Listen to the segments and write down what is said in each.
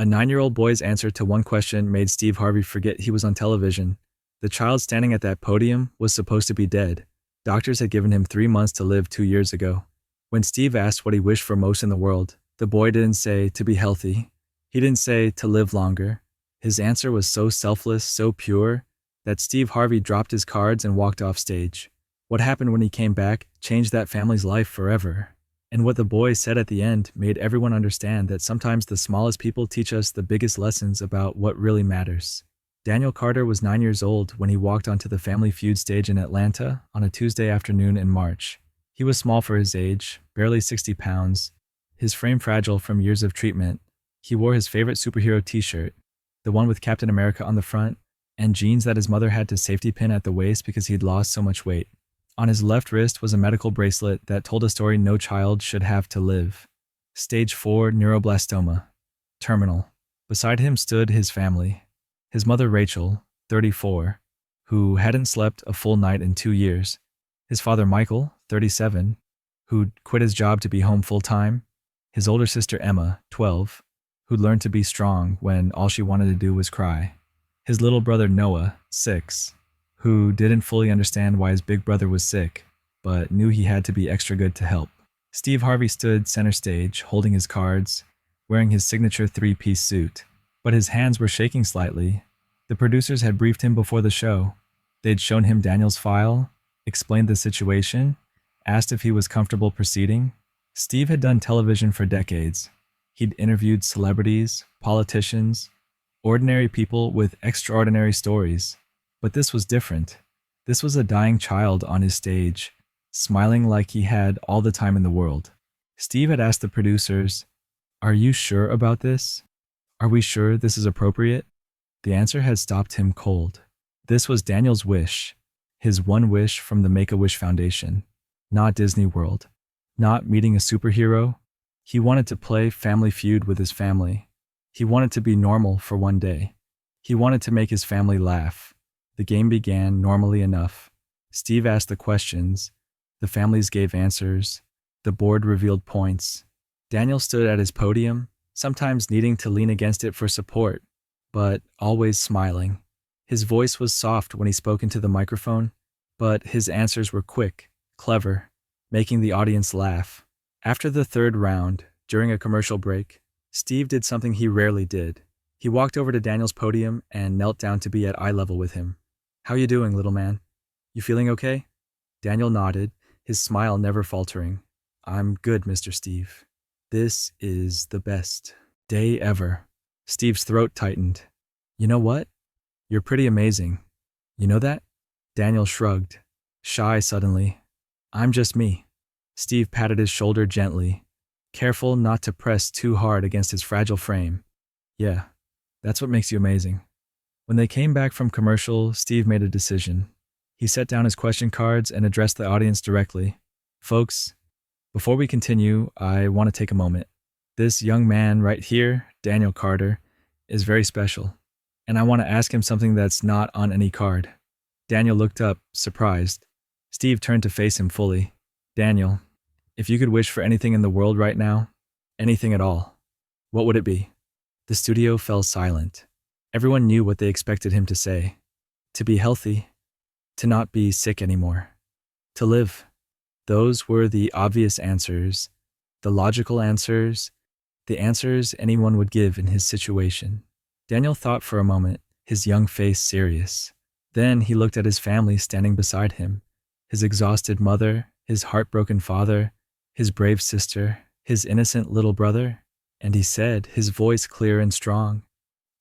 A 9-year-old boy's answer to one question made Steve Harvey forget he was on television. The child standing at that podium was supposed to be dead. Doctors had given him 3 months to live 2 years ago. When Steve asked what he wished for most in the world, the boy didn't say to be healthy. He didn't say to live longer. His answer was so selfless, so pure, that Steve Harvey dropped his cards and walked off stage. What happened when he came back changed that family's life forever. And what the boy said at the end made everyone understand that sometimes the smallest people teach us the biggest lessons about what really matters. Daniel Carter was 9 years old when he walked onto the Family Feud stage in Atlanta on a Tuesday afternoon in March. He was small for his age, barely 60 pounds, his frame fragile from years of treatment. He wore his favorite superhero t-shirt, the one with Captain America on the front, and jeans that his mother had to safety pin at the waist because he'd lost so much weight. On his left wrist was a medical bracelet that told a story no child should have to live. Stage 4 neuroblastoma. Terminal. Beside him stood his family. His mother Rachel, 34, who hadn't slept a full night in 2 years. His father Michael, 37, who'd quit his job to be home full-time. His older sister Emma, 12, who'd learned to be strong when all she wanted to do was cry. His little brother Noah, 6, who didn't fully understand why his big brother was sick, but knew he had to be extra good to help. Steve Harvey stood center stage, holding his cards, wearing his signature 3-piece suit, but his hands were shaking slightly. The producers had briefed him before the show. They'd shown him Daniel's file, explained the situation, asked if he was comfortable proceeding. Steve had done television for decades. He'd interviewed celebrities, politicians, ordinary people with extraordinary stories. But this was different. This was a dying child on his stage, smiling like he had all the time in the world. Steve had asked the producers, "Are you sure about this? Are we sure this is appropriate?" The answer had stopped him cold. This was Daniel's wish, his one wish from the Make-A-Wish Foundation. Not Disney World, not meeting a superhero. He wanted to play Family Feud with his family. He wanted to be normal for one day. He wanted to make his family laugh. The game began normally enough. Steve asked the questions. The families gave answers. The board revealed points. Daniel stood at his podium, sometimes needing to lean against it for support, but always smiling. His voice was soft when he spoke into the microphone, but his answers were quick, clever, making the audience laugh. After the third round, during a commercial break, Steve did something he rarely did. He walked over to Daniel's podium and knelt down to be at eye level with him. "How you doing, little man? You feeling okay?" Daniel nodded, his smile never faltering. "I'm good, Mr. Steve. This is the best day ever." Steve's throat tightened. "You know what? You're pretty amazing. You know that?" Daniel shrugged, shy suddenly. "I'm just me." Steve patted his shoulder gently, careful not to press too hard against his fragile frame. "Yeah, that's what makes you amazing." When they came back from commercial, Steve made a decision. He set down his question cards and addressed the audience directly. "Folks, before we continue, I want to take a moment. This young man right here, Daniel Carter, is very special, and I want to ask him something that's not on any card." Daniel looked up, surprised. Steve turned to face him fully. "Daniel, if you could wish for anything in the world right now, anything at all, what would it be?" The studio fell silent. Everyone knew what they expected him to say. To be healthy. To not be sick anymore. To live. Those were the obvious answers, the logical answers, the answers anyone would give in his situation. Daniel thought for a moment, his young face serious. Then he looked at his family standing beside him, his exhausted mother, his heartbroken father, his brave sister, his innocent little brother, and he said, his voice clear and strong,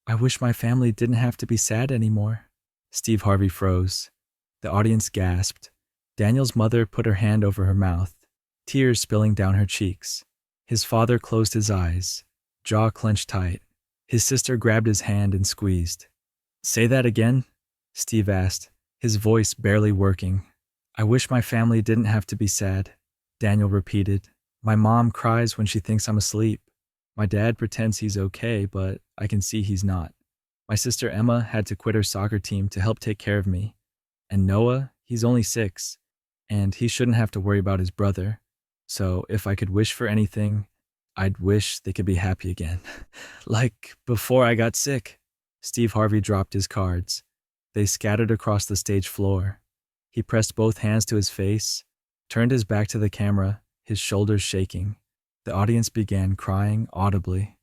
"I wish my family didn't have to be sad anymore." Steve Harvey froze. The audience gasped. Daniel's mother put her hand over her mouth, tears spilling down her cheeks. His father closed his eyes, jaw clenched tight. His sister grabbed his hand and squeezed. "Say that again?" Steve asked, his voice barely working. "I wish my family didn't have to be sad," Daniel repeated. "My mom cries when she thinks I'm asleep. My dad pretends he's okay, but I can see he's not. My sister Emma had to quit her soccer team to help take care of me. And Noah, he's only 6, and he shouldn't have to worry about his brother. So if I could wish for anything, I'd wish they could be happy again. Like before I got sick. Steve Harvey dropped his cards. They scattered across the stage floor. He pressed both hands to his face, turned his back to the camera, his shoulders shaking. The audience began crying audibly.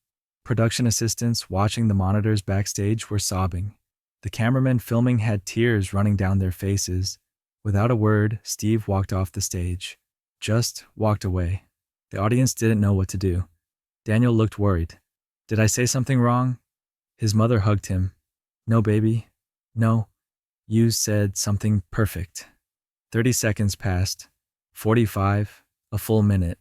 Production assistants watching the monitors backstage were sobbing. The cameramen filming had tears running down their faces. Without a word, Steve walked off the stage. Just walked away. The audience didn't know what to do. Daniel looked worried. Did I say something wrong? His mother hugged him. No, baby. No. You said something perfect. 30 seconds passed. 45. A full minute.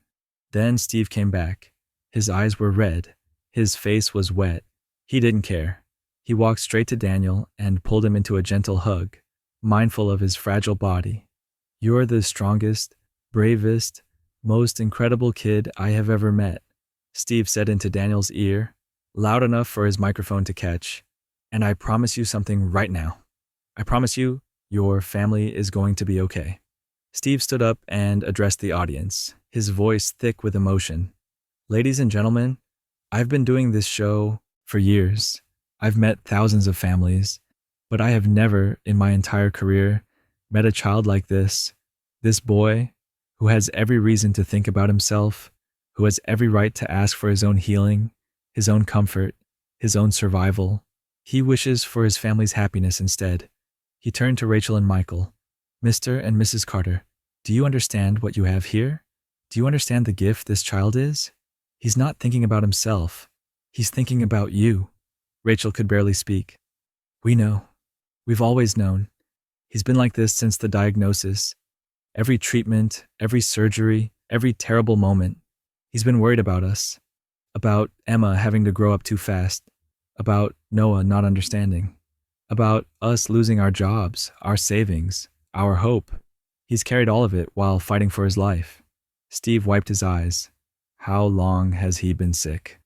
Then Steve came back. His eyes were red. His face was wet. He didn't care. He walked straight to Daniel and pulled him into a gentle hug, mindful of his fragile body. You're the strongest, bravest, most incredible kid I have ever met, Steve said into Daniel's ear, loud enough for his microphone to catch. And I promise you something right now. I promise you, your family is going to be okay. Steve stood up and addressed the audience, his voice thick with emotion. Ladies and gentlemen, I've been doing this show for years. I've met thousands of families, but I have never, in my entire career, met a child like this boy who has every reason to think about himself, who has every right to ask for his own healing, his own comfort, his own survival. He wishes for his family's happiness instead. He turned to Rachel and Michael. Mr. and Mrs. Carter, do you understand what you have here? Do you understand the gift this child is? He's not thinking about himself. He's thinking about you. Rachel could barely speak. We know. We've always known. He's been like this since the diagnosis. Every treatment, every surgery, every terrible moment. He's been worried about us. About Emma having to grow up too fast. About Noah not understanding. About us losing our jobs, our savings, our hope. He's carried all of it while fighting for his life. Steve wiped his eyes. How long has he been sick?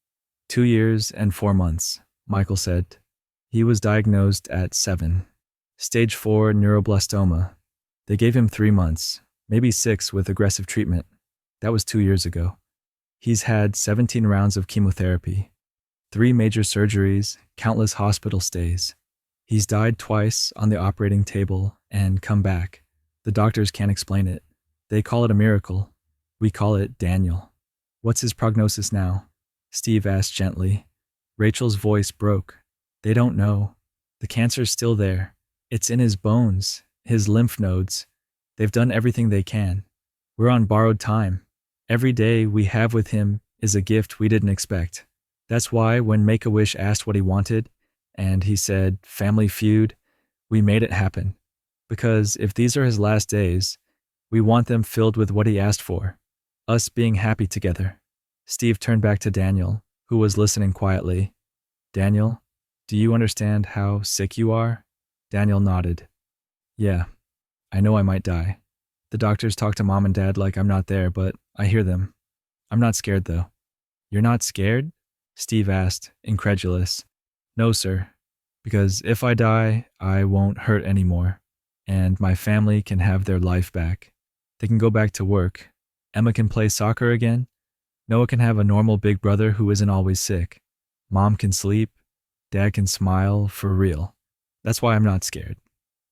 2 years and 4 months, Michael said. He was diagnosed at 7. Stage 4 neuroblastoma. They gave him 3 months, maybe 6 with aggressive treatment. That was 2 years ago. He's had 17 rounds of chemotherapy, 3 major surgeries, countless hospital stays. He's died twice on the operating table and come back. The doctors can't explain it. They call it a miracle. We call it Daniel. What's his prognosis now? Steve asked gently. Rachel's voice broke. They don't know. The cancer's still there. It's in his bones, his lymph nodes. They've done everything they can. We're on borrowed time. Every day we have with him is a gift we didn't expect. That's why when Make-A-Wish asked what he wanted, and he said, Family Feud, we made it happen. Because if these are his last days, we want them filled with what he asked for, us being happy together. Steve turned back to Daniel, who was listening quietly. Daniel, do you understand how sick you are? Daniel nodded. Yeah, I know I might die. The doctors talk to Mom and Dad like I'm not there, but I hear them. I'm not scared, though. You're not scared? Steve asked, incredulous. No, sir, because if I die, I won't hurt anymore, and my family can have their life back. They can go back to work. Emma can play soccer again. Noah can have a normal big brother who isn't always sick. Mom can sleep. Dad can smile for real. That's why I'm not scared.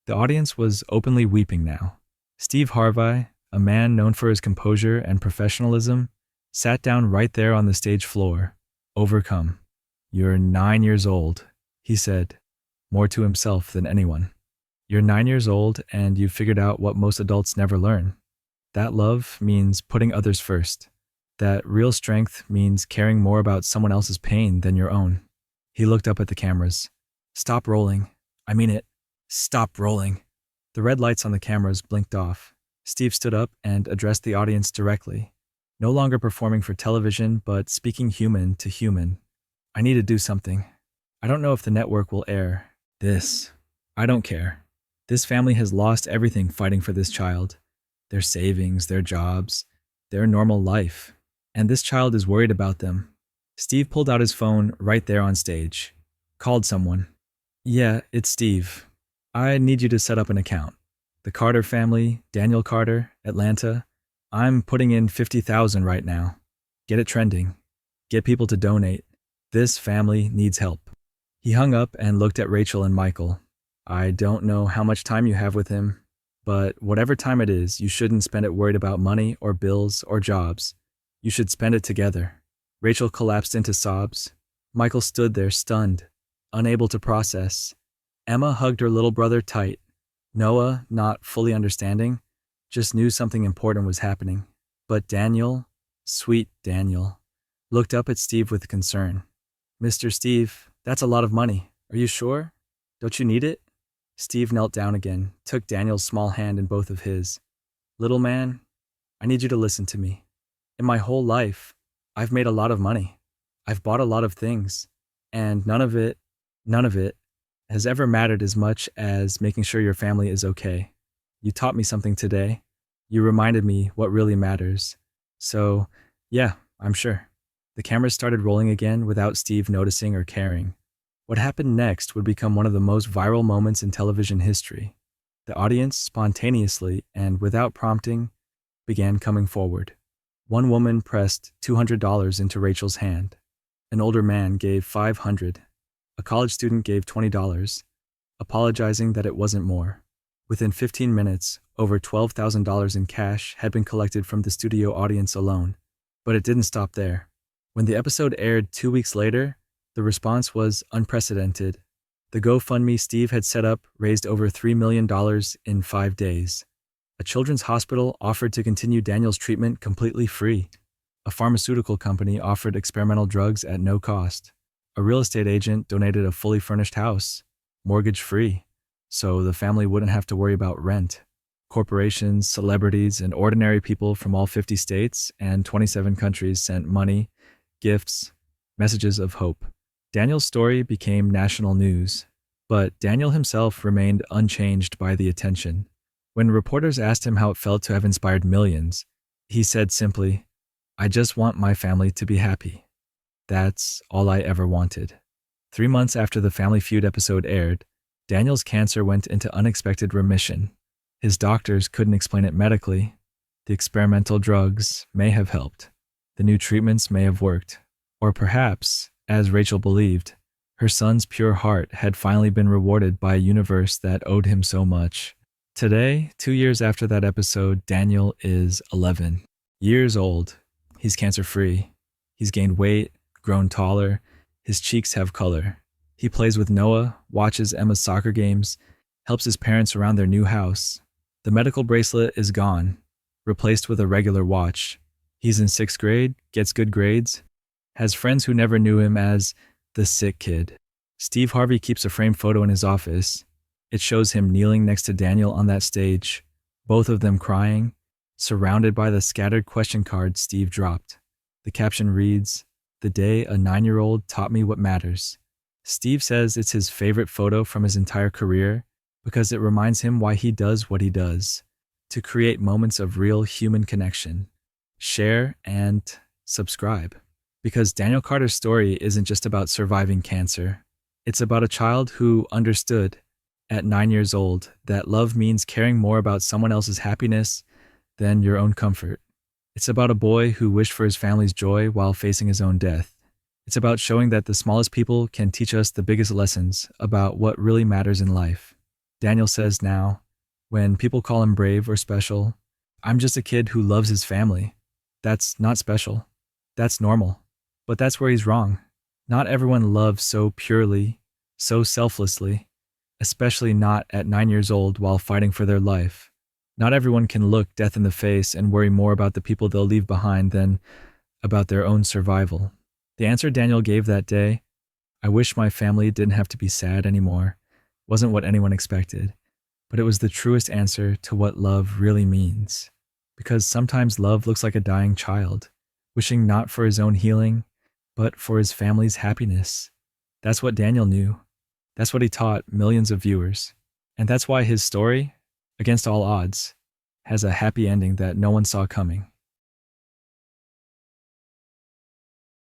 The audience was openly weeping now. Steve Harvey, a man known for his composure and professionalism, sat down right there on the stage floor, overcome. You're 9 years old, he said, more to himself than anyone. You're 9 years old and you've figured out what most adults never learn. That love means putting others first. That real strength means caring more about someone else's pain than your own. He looked up at the cameras. Stop rolling. I mean it. Stop rolling. The red lights on the cameras blinked off. Steve stood up and addressed the audience directly, no longer performing for television, but speaking human to human. I need to do something. I don't know if the network will air this. I don't care. This family has lost everything fighting for this child. Their savings, their jobs, their normal life. And this child is worried about them. Steve pulled out his phone right there on stage. Called someone. Yeah, it's Steve. I need you to set up an account. The Carter family, Daniel Carter, Atlanta. I'm putting in $50,000 right now. Get it trending. Get people to donate. This family needs help. He hung up and looked at Rachel and Michael. I don't know how much time you have with him, but whatever time it is, you shouldn't spend it worried about money or bills or jobs. You should spend it together. Rachel collapsed into sobs. Michael stood there stunned, unable to process. Emma hugged her little brother tight. Noah, not fully understanding, just knew something important was happening. But Daniel, sweet Daniel, looked up at Steve with concern. Mr. Steve, that's a lot of money. Are you sure? Don't you need it? Steve knelt down again, took Daniel's small hand in both of his. Little man, I need you to listen to me. In my whole life, I've made a lot of money. I've bought a lot of things, and none of it has ever mattered as much as making sure your family is okay. You taught me something today. You reminded me what really matters. So, yeah, I'm sure. The cameras started rolling again without Steve noticing or caring. What happened next would become one of the most viral moments in television history. The audience, spontaneously and without prompting, began coming forward. One woman pressed $200 into Rachel's hand. An older man gave $500. A college student gave $20, apologizing that it wasn't more. Within 15 minutes, over $12,000 in cash had been collected from the studio audience alone. But it didn't stop there. When the episode aired 2 weeks later, the response was unprecedented. The GoFundMe Steve had set up raised over $3 million in 5 days. A children's hospital offered to continue Daniel's treatment completely free. A pharmaceutical company offered experimental drugs at no cost. A real estate agent donated a fully furnished house, mortgage-free, so the family wouldn't have to worry about rent. Corporations, celebrities, and ordinary people from all 50 states and 27 countries sent money, gifts, messages of hope. Daniel's story became national news, but Daniel himself remained unchanged by the attention. When reporters asked him how it felt to have inspired millions, he said simply, "I just want my family to be happy. That's all I ever wanted." 3 months after the Family Feud episode aired, Daniel's cancer went into unexpected remission. His doctors couldn't explain it medically. The experimental drugs may have helped. The new treatments may have worked. Or perhaps, as Rachel believed, her son's pure heart had finally been rewarded by a universe that owed him so much. Today, 2 years after that episode, Daniel is 11 years old. He's cancer-free. He's gained weight, grown taller. His cheeks have color. He plays with Noah, watches Emma's soccer games, helps his parents around their new house. The medical bracelet is gone, replaced with a regular watch. He's in 6th grade, gets good grades, has friends who never knew him as the sick kid. Steve Harvey keeps a framed photo in his office. It shows him kneeling next to Daniel on that stage, both of them crying, surrounded by the scattered question cards Steve dropped. The caption reads, "The day a 9-year-old taught me what matters." Steve says it's his favorite photo from his entire career because it reminds him why he does what he does, to create moments of real human connection. Share and subscribe. Because Daniel Carter's story isn't just about surviving cancer. It's about a child who understood, at 9 years old, that love means caring more about someone else's happiness than your own comfort. It's about a boy who wished for his family's joy while facing his own death. It's about showing that the smallest people can teach us the biggest lessons about what really matters in life. Daniel says now, when people call him brave or special, "I'm just a kid who loves his family." That's not special. That's normal. But that's where he's wrong. Not everyone loves so purely, so selflessly, especially not at 9 years old while fighting for their life. Not everyone can look death in the face and worry more about the people they'll leave behind than about their own survival. The answer Daniel gave that day, "I wish my family didn't have to be sad anymore," wasn't what anyone expected, but it was the truest answer to what love really means. Because sometimes love looks like a dying child, wishing not for his own healing, but for his family's happiness. That's what Daniel knew. That's what he taught millions of viewers. And that's why his story, against all odds, has a happy ending that no one saw coming.